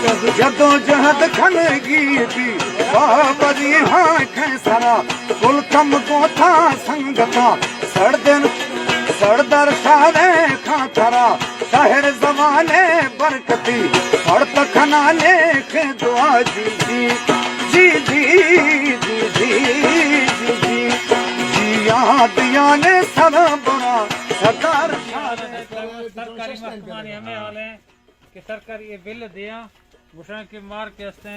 जदों जहद खनगी थी बाबरी हाँ खैसरा कुल कम को था संगता सड़दन सड़दर शारे खां थरा शहर जमाने बरकती पढ़त खनाने के दुआ जी जी जी जी जी जी जी जी जी याद याने सब बुरा सरदार सरकारी महकमानी हमें हाले कि सरकारी ये बिल दिया मुशा के मार के हस्ते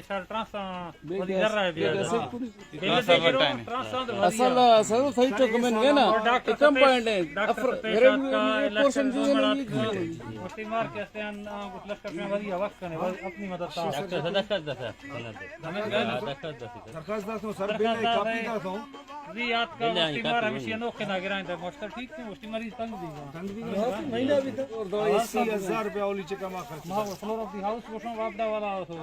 शार ट्रांसा वधी कर रहा है बिल दे गिरो ट्रांसा असल असल सही तो कमेंट है ना कम पॉइंट है मेरे पोर्शन जो है मुश्ती मार के हस्ते कुछ लश्कर में वधी वक्त करने अपनी मदद ता सरकार दास सर बिल काफी दास हो जी याद का मुश्ती मार हमेशा नोखे ना गिराए थे मुश्तर ठीक है मुश्ती मरीज तंग भी महीना भी तो और 80,000 रुपया ओली चका मा खर्च मां फ्लोर ऑफ द हाउस वो वापदा वाला तो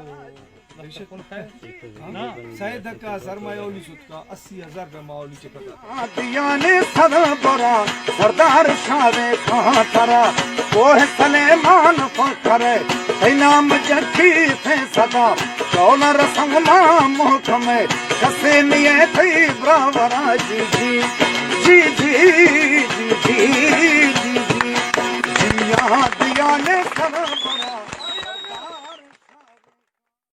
ना शायद का सरमाया ओली सुत का 80,000 रुपया माओली चका दिया ने सब बड़ा सरदार शाहे कहां थरा कोह सलेमान फखरे इनाम जखी थे सदा डॉलर संगमा मुख में कसे निये थी ब्रावरा जी जी जी जी